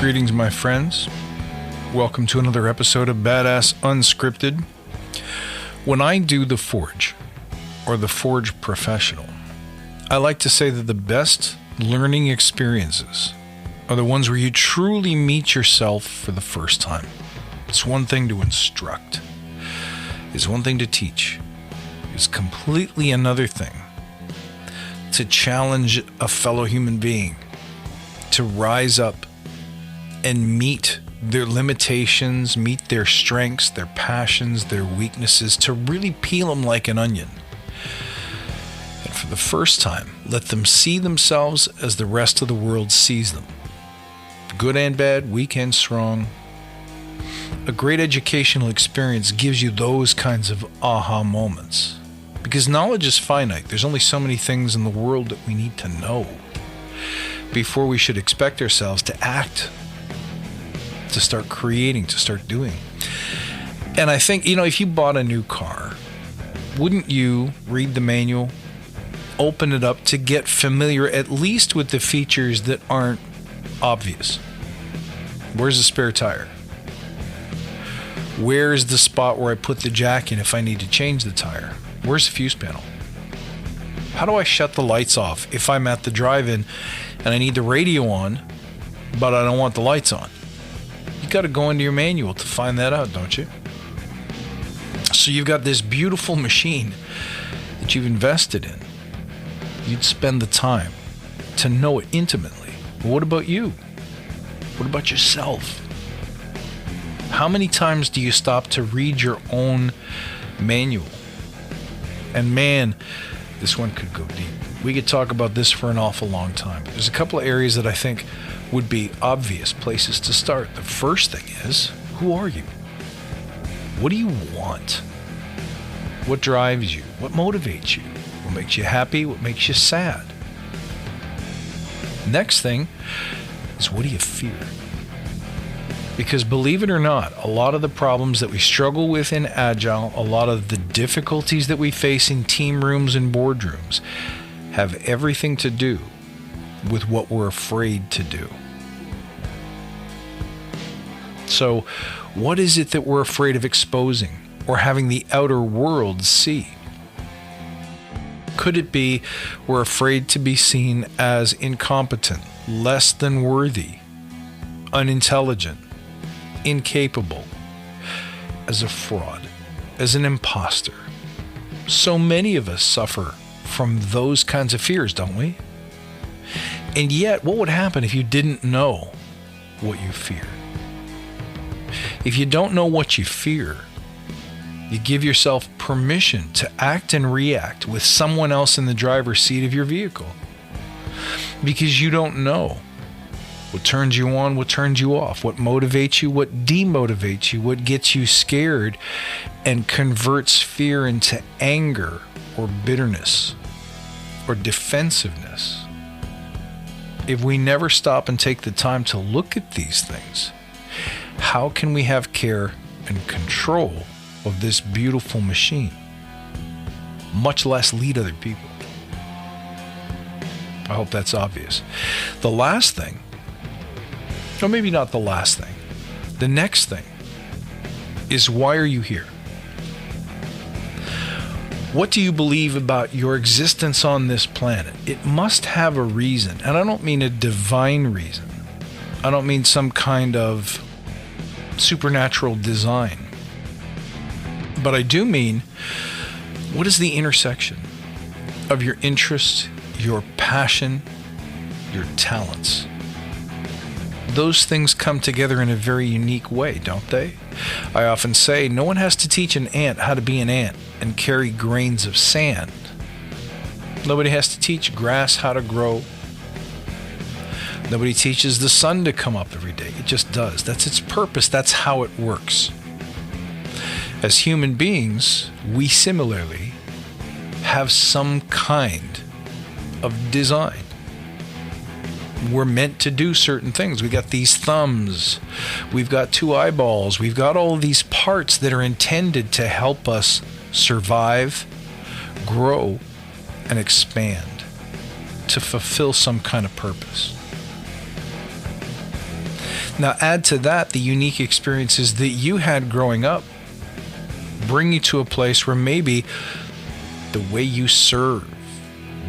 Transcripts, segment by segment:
Greetings, my friends. Welcome to another episode of Badass Unscripted. When I do the Forge, or the Forge Professional, I like to say that the best learning experiences are the ones where you truly meet yourself for the first time. It's one thing to instruct. It's one thing to teach. It's completely another thing to challenge a fellow human being to rise up and meet their limitations, meet their strengths, their passions, their weaknesses, to really peel them like an onion. And for the first time, let them see themselves as the rest of the world sees them. Good and bad, weak and strong. A great educational experience gives you those kinds of aha moments. Because knowledge is finite. There's only so many things in the world that we need to know before we should expect ourselves to act, to start creating, to start doing. And I think, if you bought a new car, wouldn't you read the manual, open it up to get familiar at least with the features that aren't obvious? Where's the spare tire? Where's the spot where I put the jack in if I need to change the tire? Where's the fuse panel? How do I shut the lights off if I'm at the drive-in and I need the radio on, but I don't want the lights on? You got to go into your manual to find that out, don't you? So you've got this beautiful machine that you've invested in. You'd spend the time to know it intimately. But what about you? What about yourself? How many times do you stop to read your own manual? And man, this one could go deep. We could talk about this for an awful long time. There's a couple of areas that I think would be obvious places to start. The first thing is, who are you? What do you want? What drives you? What motivates you? What makes you happy? What makes you sad? Next thing is, what do you fear? Because believe it or not, a lot of the problems that we struggle with in Agile, a lot of the difficulties that we face in team rooms and boardrooms have everything to do with what we're afraid to do. So, what is it that we're afraid of exposing or having the outer world see? Could it be we're afraid to be seen as incompetent, less than worthy, unintelligent, incapable, as a fraud, as an imposter? So many of us suffer from those kinds of fears, don't we? And yet, what would happen if you didn't know what you fear? If you don't know what you fear, you give yourself permission to act and react with someone else in the driver's seat of your vehicle. Because you don't know what turns you on, what turns you off, what motivates you, what demotivates you, what gets you scared and converts fear into anger or bitterness or defensiveness. If we never stop and take the time to look at these things, how can we have care and control of this beautiful machine, much less lead other people? I hope that's obvious. The last thing, or maybe not the last thing, the next thing is, why are you here? What do you believe about your existence on this planet? It must have a reason. And I don't mean a divine reason. I don't mean some kind of supernatural design. But I do mean, what is the intersection of your interests, your passion, your talents? Those things come together in a very unique way, don't they? I often say, no one has to teach an ant how to be an ant and carry grains of sand. Nobody has to teach grass how to grow. Nobody teaches the sun to come up every day. It just does. That's its purpose. That's how it works. As human beings, we similarly have some kind of design. We're meant to do certain things. We got these thumbs, we've got two eyeballs, we've got all of these parts that are intended to help us survive, grow, and expand, to fulfill some kind of purpose. Now add to that the unique experiences that you had growing up, bring you to a place where maybe the way you serve,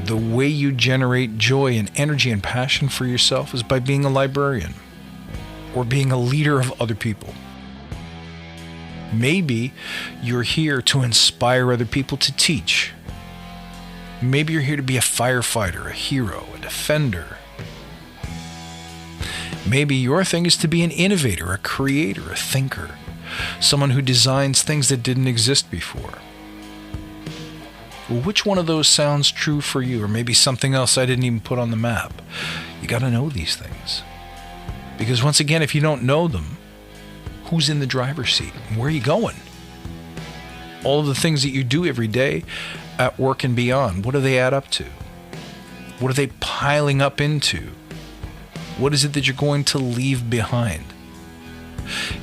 the way you generate joy and energy and passion for yourself is by being a librarian or being a leader of other people. Maybe you're here to inspire other people to teach. Maybe you're here to be a firefighter, a hero, a defender. Maybe your thing is to be an innovator, a creator, a thinker, someone who designs things that didn't exist before. Well, which one of those sounds true for you? Or maybe something else I didn't even put on the map. You got to know these things. Because once again, if you don't know them, who's in the driver's seat? Where are you going? All of the things that you do every day at work and beyond, what do they add up to? What are they piling up into? What is it that you're going to leave behind?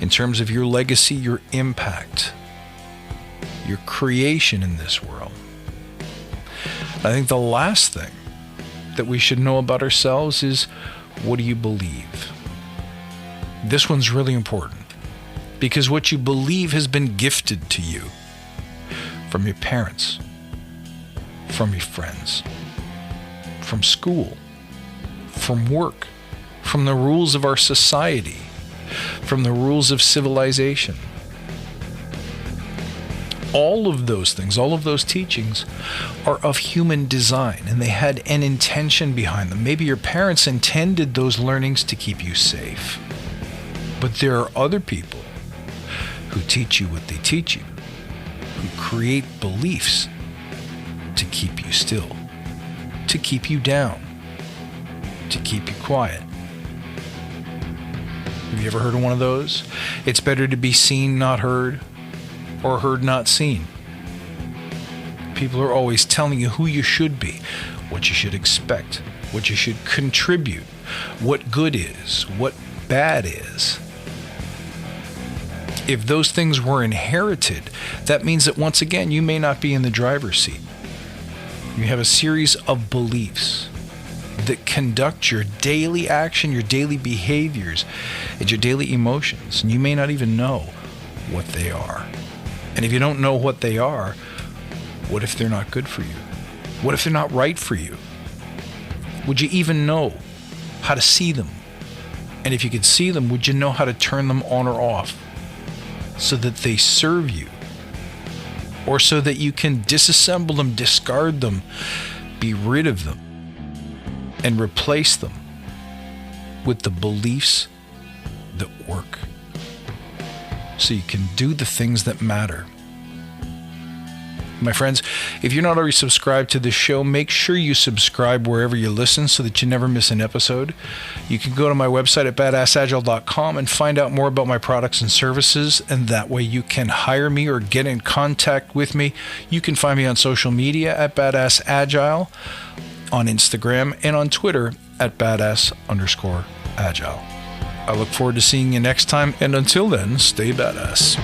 In terms of your legacy, your impact, your creation in this world. I think the last thing that we should know about ourselves is, what do you believe? This one's really important because what you believe has been gifted to you from your parents, from your friends, from school, from work, from the rules of our society, from the rules of civilization. All of those things, all of those teachings are of human design, and they had an intention behind them. Maybe your parents intended those learnings to keep you safe. But there are other people who teach you what they teach you, who create beliefs to keep you still, to keep you down, to keep you quiet. Have you ever heard of one of those? It's better to be seen, not heard, or heard, not seen. People are always telling you who you should be, what you should expect, what you should contribute, what good is, what bad is. If those things were inherited, that means that once again, you may not be in the driver's seat. You have a series of beliefs that conduct your daily action, your daily behaviors, and your daily emotions. And you may not even know what they are. And if you don't know what they are, what if they're not good for you? What if they're not right for you? Would you even know how to see them? And if you could see them, would you know how to turn them on or off so that they serve you? Or so that you can disassemble them, discard them, be rid of them, and replace them with the beliefs that work, so you can do the things that matter. My friends, if you're not already subscribed to this show, make sure you subscribe wherever you listen so that you never miss an episode. You can go to my website at badassagile.com and find out more about my products and services, and that way you can hire me or get in contact with me. You can find me on social media at badassagile, on Instagram, and on Twitter at badass_agile. I look forward to seeing you next time, and until then, stay badass.